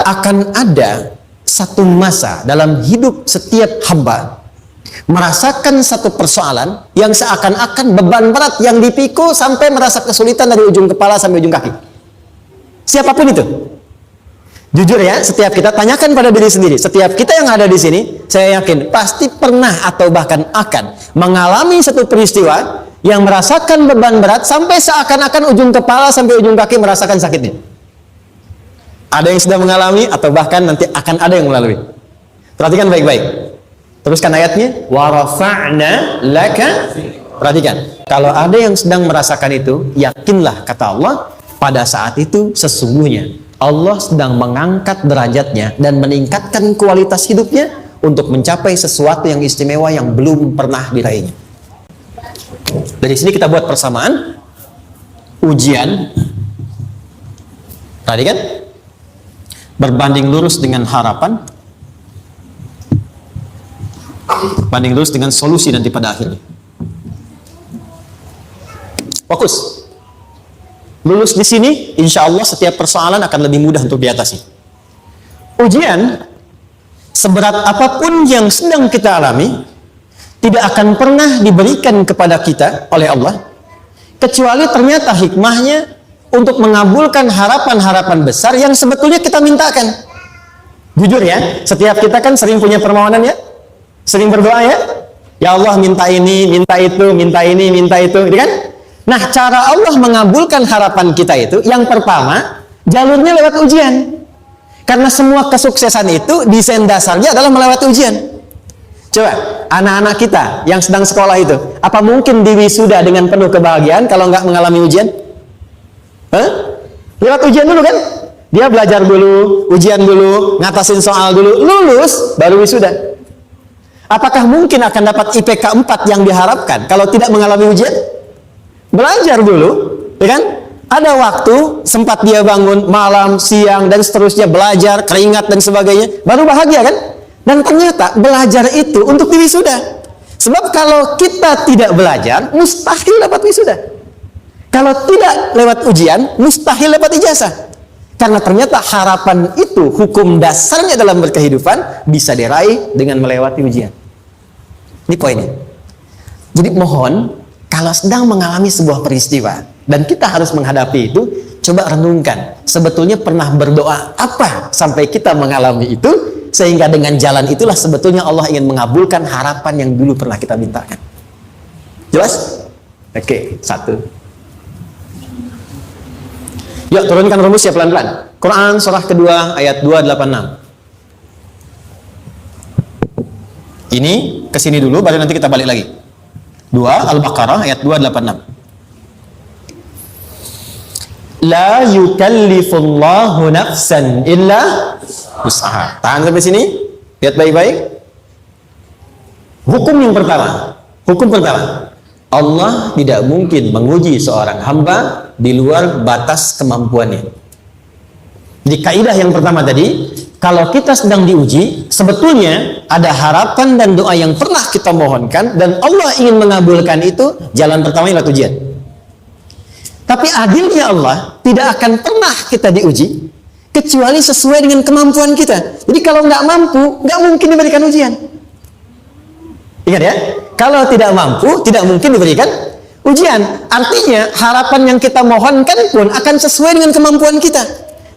akan ada satu masa dalam hidup setiap hamba merasakan satu persoalan yang seakan-akan beban berat yang dipikul sampai merasa kesulitan dari ujung kepala sampai ujung kaki. Siapapun itu. Jujur ya, setiap kita tanyakan pada diri sendiri. Setiap kita yang ada di sini, saya yakin pasti pernah atau bahkan akan mengalami satu peristiwa yang merasakan beban berat sampai seakan-akan ujung kepala sampai ujung kaki merasakan sakitnya. Ada yang sudah mengalami atau bahkan nanti akan ada yang melalui. Perhatikan baik-baik. Teruskan ayatnya. Wa rafa'na laka. Perhatikan. Kalau ada yang sedang merasakan itu, yakinlah kata Allah, pada saat itu sesungguhnya Allah sedang mengangkat derajatnya dan meningkatkan kualitas hidupnya untuk mencapai sesuatu yang istimewa yang belum pernah diraihnya. Dari sini kita buat persamaan ujian. Tadi kan berbanding lurus dengan harapan, banding lurus dengan solusi nanti pada akhirnya. Fokus. Lulus di sini, insya Allah setiap persoalan akan lebih mudah untuk diatasi. Ujian, seberat apapun yang sedang kita alami, tidak akan pernah diberikan kepada kita oleh Allah, kecuali ternyata hikmahnya untuk mengabulkan harapan-harapan besar yang sebetulnya kita mintakan. Jujur ya, setiap kita kan sering punya permohonan ya, sering berdoa ya, ya Allah minta ini, minta itu, minta ini, minta itu, gitu kan? Nah, cara Allah mengabulkan harapan kita itu, yang pertama, jalurnya lewat ujian. Karena semua kesuksesan itu, desain dasarnya adalah melewati ujian. Coba, anak-anak kita yang sedang sekolah itu, apa mungkin di wisuda dengan penuh kebahagiaan kalau nggak mengalami ujian? Lewat ujian dulu kan? Dia belajar dulu, ujian dulu, ngatasin soal dulu, lulus, baru wisuda. Apakah mungkin akan dapat IPK 4 yang diharapkan kalau tidak mengalami ujian? Belajar dulu, ya kan? Ada waktu, sempat dia bangun malam, siang, dan seterusnya belajar, keringat dan sebagainya, baru bahagia kan? Dan ternyata belajar itu untuk di wisuda. Sebab kalau kita tidak belajar, mustahil dapat wisuda. Kalau tidak lewat ujian, mustahil dapat ijazah. Karena ternyata harapan itu, hukum dasarnya dalam berkehidupan, bisa diraih dengan melewati ujian. Ini poinnya. Jadi mohon, kalau sedang mengalami sebuah peristiwa dan kita harus menghadapi itu, coba renungkan, sebetulnya pernah berdoa apa sampai kita mengalami itu, sehingga dengan jalan itulah sebetulnya Allah ingin mengabulkan harapan yang dulu pernah kita mintakan. Jelas? Oke, satu. Yuk turunkan rumus ya pelan-pelan. Quran surah kedua ayat 286. Ini kesini dulu, baru nanti kita balik lagi. 2 Al-Baqarah ayat 286. La yukallifullahu nafsan illa wus'aha. Tahan sampai sini. Lihat baik-baik. Hukum yang pertama. Hukum pertama. Allah tidak mungkin menguji seorang hamba di luar batas kemampuannya. Jadi kaidah yang pertama tadi, kalau kita sedang diuji, sebetulnya ada harapan dan doa yang pernah kita mohonkan dan Allah ingin mengabulkan itu, jalan pertama lewat ujian. Tapi adilnya Allah, tidak akan pernah kita diuji kecuali sesuai dengan kemampuan kita. Jadi kalau nggak mampu, nggak mungkin diberikan ujian. Ingat ya, kalau tidak mampu, tidak mungkin diberikan ujian. Artinya harapan yang kita mohonkan pun akan sesuai dengan kemampuan kita.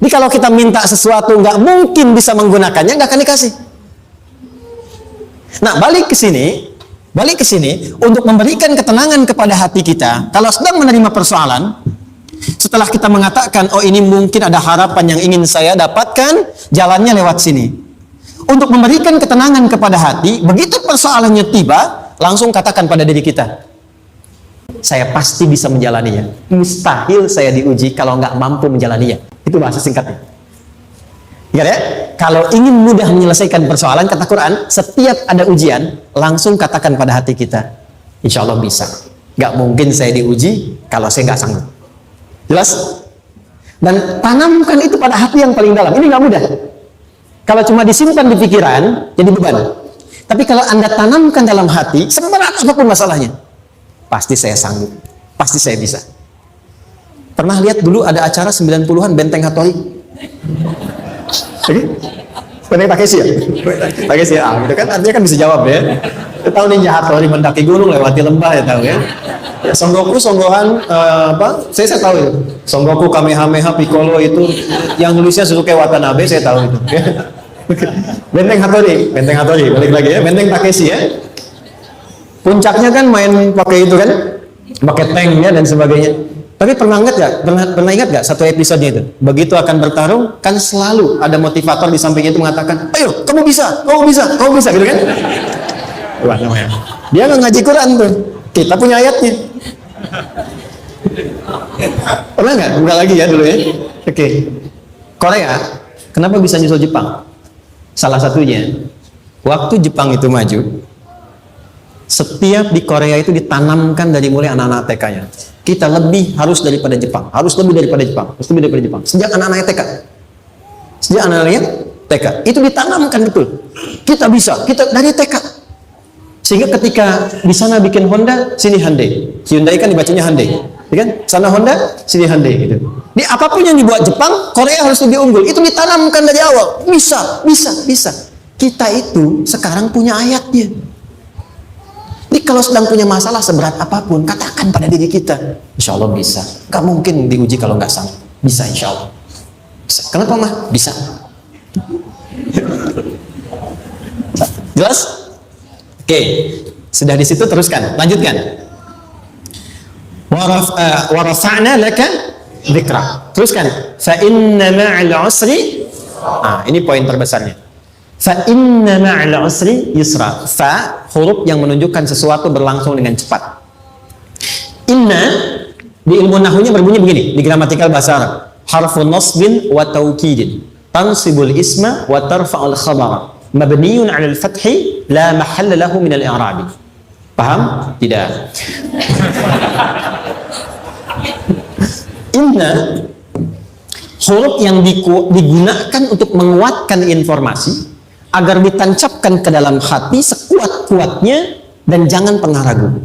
Jadi kalau kita minta sesuatu nggak mungkin bisa menggunakannya, nggak akan dikasih. Nah, balik ke sini untuk memberikan ketenangan kepada hati kita. Kalau sedang menerima persoalan, setelah kita mengatakan, oh ini mungkin ada harapan yang ingin saya dapatkan, jalannya lewat sini. Untuk memberikan ketenangan kepada hati, begitu persoalannya tiba, langsung katakan pada diri kita, saya pasti bisa menjalaninya. Mustahil saya diuji kalau nggak mampu menjalaninya. Itu bahasa singkatnya. Ingat ya, kalau ingin mudah menyelesaikan persoalan, kata Quran, setiap ada ujian, langsung katakan pada hati kita, insya Allah bisa. Nggak mungkin saya diuji kalau saya nggak sanggup. Jelas? Dan tanamkan itu pada hati yang paling dalam. Ini nggak mudah. Kalau cuma disimpan di pikiran, jadi beban. Tapi kalau Anda tanamkan dalam hati, seberat apapun masalahnya, pasti saya sanggup, pasti saya bisa. Pernah lihat dulu ada acara 90-an Benteng Hattori? Oke? Benteng Takeshi ya? Takeshi ya, gitu kan artinya kan bisa jawab ya. Kita tahu Ninja Hattori mendaki gunung lewati lembah ya tahu ya. Ya Son Goku songgohan apa? Saya tahu itu. Son Goku Kamehameha Piccolo itu yang nulisnya Suzuki Watanabe saya tahu itu. Ya. Benteng Hattori, balik lagi ya. Benteng Takeshi ya. Puncaknya kan main pakai itu kan, pakai tanknya dan sebagainya. Tapi pernah ingat gak satu episodenya itu? Begitu akan bertarung, kan selalu ada motivator di samping itu mengatakan, ayo, kamu bisa, gitu kan? Wah, namanya. Dia nggak ngaji Quran tuh, kita punya ayatnya. Pernah nggak? Buka lagi ya dulu ya. Oke. Korea, kenapa bisa nyusul Jepang? Salah satunya, waktu Jepang itu maju, setiap di Korea itu ditanamkan dari mulai anak-anak TK-nya. Kita harus lebih daripada Jepang. Sejak anak-anak TK. Sejak anak-anaknya TK. Itu ditanamkan betul. Kita bisa, kita dari TK. Sehingga ketika di sana bikin Honda, sini Hyundai. Hyundai kan dibacanya Hyundai. Ya kan? Sana Honda, sini Hyundai gitu. Di apapun yang dibuat Jepang, Korea harus lebih unggul. Itu ditanamkan dari awal. Bisa. Kita itu sekarang punya ayatnya. Jadi kalau sedang punya masalah seberat apapun, katakan pada diri kita, insya Allah bisa. Gak mungkin diuji kalau nggak sanggup. Bisa insya Allah. Bisa. Kenapa mah? Bisa. Jelas? Oke. Sudah di situ teruskan. Lanjutkan. Warafa'na laka dzikra. Teruskan. Fa inna ma'al usri. Ini poin terbesarnya. Fa inna ma'al usri yusra. Fa huruf yang menunjukkan sesuatu berlangsung dengan cepat. Inna di ilmu nahwunya berbunyi begini di gramatikal bahasa Arab. Harfun nasbin wa taukidin. Tansibul isma wa tarfa'ul khabara. Mabniyun 'alal fathi la mahalla lahu min al-i'rabi. Paham? Tidak. Inna huruf yang digunakan untuk menguatkan informasi agar ditancapkan ke dalam hati sekuat-kuatnya dan jangan pernah ragu.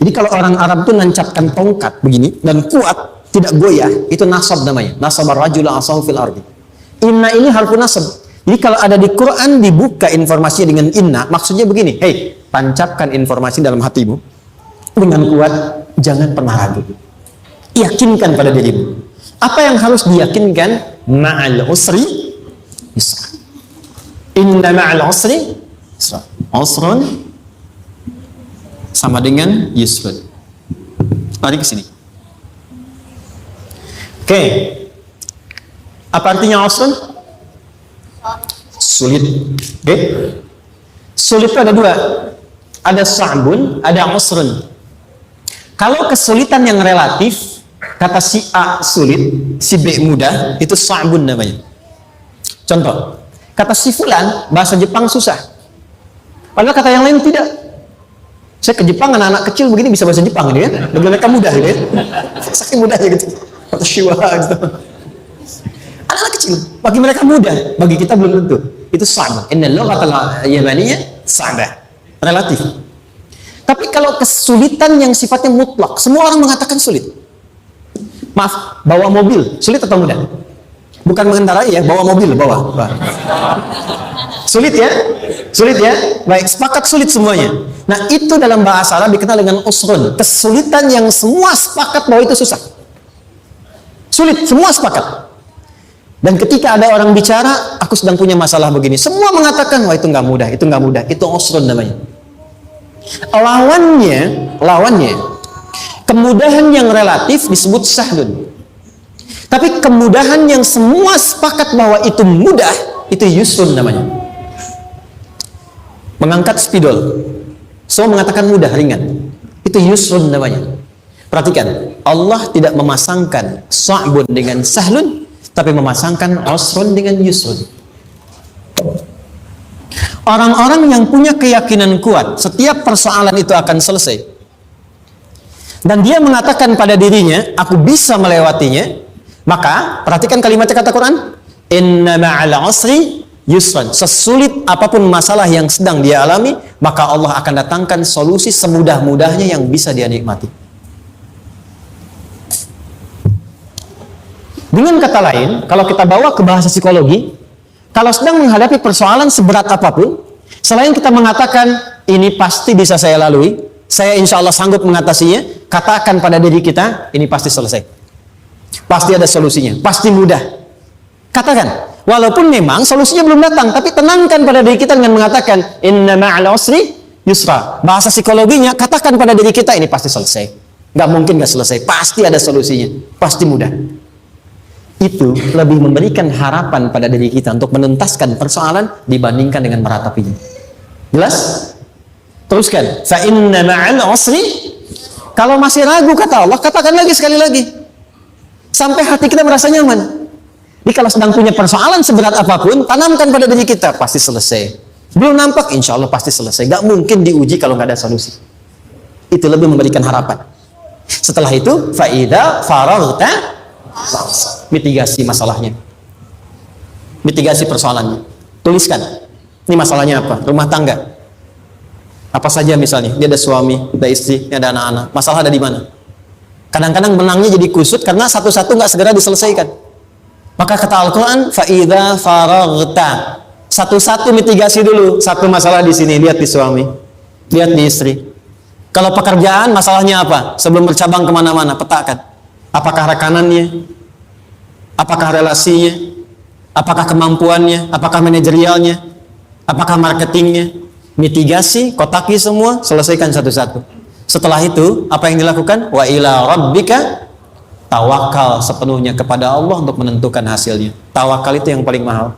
Jadi kalau orang Arab itu nancapkan tongkat begini dan kuat, tidak goyah, itu nasab namanya. Nasabar rajula asahu fil ardi. Inna ini harfu nasab. Jadi kalau ada di Quran dibuka informasinya dengan inna, maksudnya begini, hei, tancapkan informasi dalam hatimu dengan kuat, jangan pernah ragu. Yakinkan pada dirimu. Apa yang harus diyakinkan? Ma'al usri yusra. Inna ma'al usri yusra. Usrun sama dengan yusrun. Mari ke sini. Oke. Apa artinya usrun? Sulit. Oke. Sulit itu ada dua. Ada sa'bun, ada usrun. Kalau kesulitan yang relatif, kata si A sulit, si B mudah, itu sa'bun namanya. Contoh, kata si fulan, bahasa Jepang susah. Padahal kata yang lain tidak. Saya ke Jepang, anak-anak kecil begini bisa bahasa Jepang gitu ya. Bagi mereka mudah gitu ya. Saking mudahnya gitu. Atau shiwa gitu. Anak-anak kecil, bagi mereka mudah, bagi kita belum tentu. Itu sa'bun. Innal lughatal yamaniyah sa'bah. Relatif. Tapi kalau kesulitan yang sifatnya mutlak, semua orang mengatakan sulit. Maaf, bawa mobil, sulit atau mudah? Bukan mengendarai ya, bawa mobil, bawa. Sulit ya? Sulit ya? Baik, sepakat sulit semuanya. Nah, itu dalam bahasa Arab dikenal dengan usrun. Kesulitan yang semua sepakat bahwa itu susah. Sulit, semua sepakat. Dan ketika ada orang bicara, aku sedang punya masalah begini. Semua mengatakan, wah itu nggak mudah, itu nggak mudah. Itu usrun namanya. Lawannya, kemudahan yang relatif disebut sahlun. Tapi kemudahan yang semua sepakat bahwa itu mudah, itu yusrun namanya. Mengangkat spidol, semua mengatakan mudah, ringan. Itu yusrun namanya. Perhatikan, Allah tidak memasangkan sa'bun dengan sahlun, tapi memasangkan usrun dengan yusrun. Orang-orang yang punya keyakinan kuat, setiap persoalan itu akan selesai. Dan dia mengatakan pada dirinya, aku bisa melewatinya. Maka, perhatikan kalimatnya kata Quran, Inna ma'al usri yusran. Sesulit apapun masalah yang sedang dia alami, maka Allah akan datangkan solusi semudah-mudahnya yang bisa dia nikmati. Dengan kata lain, kalau kita bawa ke bahasa psikologi, Kalau sedang menghadapi persoalan seberat apapun, selain kita mengatakan, ini pasti bisa saya lalui, saya insya Allah sanggup mengatasinya, katakan pada diri kita, ini pasti selesai. Pasti ada solusinya, pasti mudah. Katakan, walaupun memang solusinya belum datang, tapi tenangkan pada diri kita dengan mengatakan, inna ma'al usri yusra. Bahasa psikologinya, katakan pada diri kita, ini pasti selesai. Nggak mungkin nggak selesai, pasti ada solusinya, pasti mudah. Itu lebih memberikan harapan pada diri kita untuk menuntaskan persoalan dibandingkan dengan meratapinya. Jelas? Teruskan. Fa inna ma'al usri. Kalau masih ragu kata Allah, katakan lagi sekali lagi. Sampai hati kita merasa nyaman. Jadi kalau sedang punya persoalan seberat apapun, tanamkan pada diri kita, pasti selesai. Belum nampak, insya Allah pasti selesai. Gak mungkin diuji kalau nggak ada solusi. Itu lebih memberikan harapan. Setelah itu, fa'idha faraghta, mitigasi masalahnya, mitigasi persoalannya. Tuliskan, ini masalahnya apa? Rumah tangga, apa saja misalnya. Dia ada suami, ada istri, ada anak-anak. Masalah ada di mana? Kadang-kadang benangnya jadi kusut karena satu-satu nggak segera diselesaikan. Maka kata Al-Quran, fa'idha faraghta, satu-satu mitigasi dulu. Satu masalah di sini, lihat di suami, lihat di istri. Kalau pekerjaan, masalahnya apa? Sebelum bercabang kemana-mana, petakan. Apakah rekanannya? Apakah relasinya? Apakah kemampuannya? Apakah manajerialnya? Apakah marketingnya? Mitigasi, kotaki semua, selesaikan satu-satu. Setelah itu, apa yang dilakukan? Wa ila rabbika, tawakal sepenuhnya kepada Allah untuk menentukan hasilnya. Tawakal itu yang paling mahal.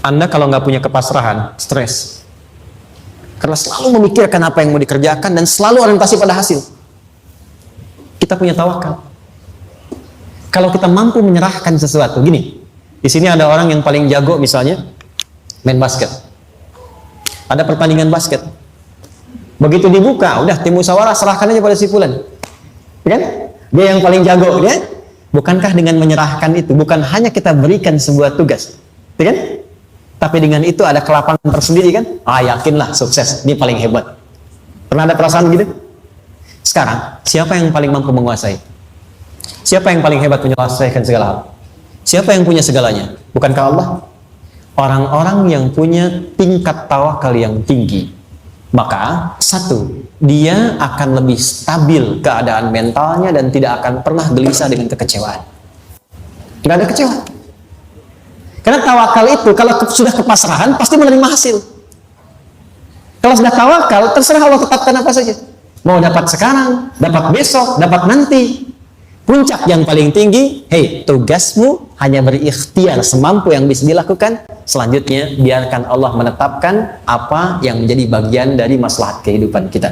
Anda kalau nggak punya kepasrahan, stres. Karena selalu memikirkan apa yang mau dikerjakan dan selalu orientasi pada hasil. Kita punya tawakal. Kalau kita mampu menyerahkan sesuatu, gini, di sini ada orang yang paling jago misalnya main basket. Ada pertandingan basket. Begitu dibuka, udah tim musyawarah serahkan aja pada si fulan. Ya kan? Dia yang paling jago, ya? Bukankah dengan menyerahkan itu, bukan hanya kita berikan sebuah tugas, ya kan? Tapi dengan itu ada kelapangan tersendiri kan? Yakinlah sukses, dia paling hebat. Pernah ada perasaan gitu? Sekarang, siapa yang paling mampu menguasai? Siapa yang paling hebat menyelesaikan segala hal? Siapa yang punya segalanya? Bukankah Allah? Orang-orang yang punya tingkat tawakal yang tinggi, maka satu, dia akan lebih stabil keadaan mentalnya dan tidak akan pernah gelisah dengan kekecewaan. Tidak ada kecewa. Karena tawakal itu kalau sudah kepasrahan pasti menerima hasil. Kalau sudah tawakal, terserah Allah tetapkan apa saja. Mau dapat sekarang, dapat besok, dapat nanti. Puncak yang paling tinggi, tugasmu hanya berikhtiar semampu yang bisa dilakukan. Selanjutnya biarkan Allah menetapkan apa yang menjadi bagian dari maslahat kehidupan kita.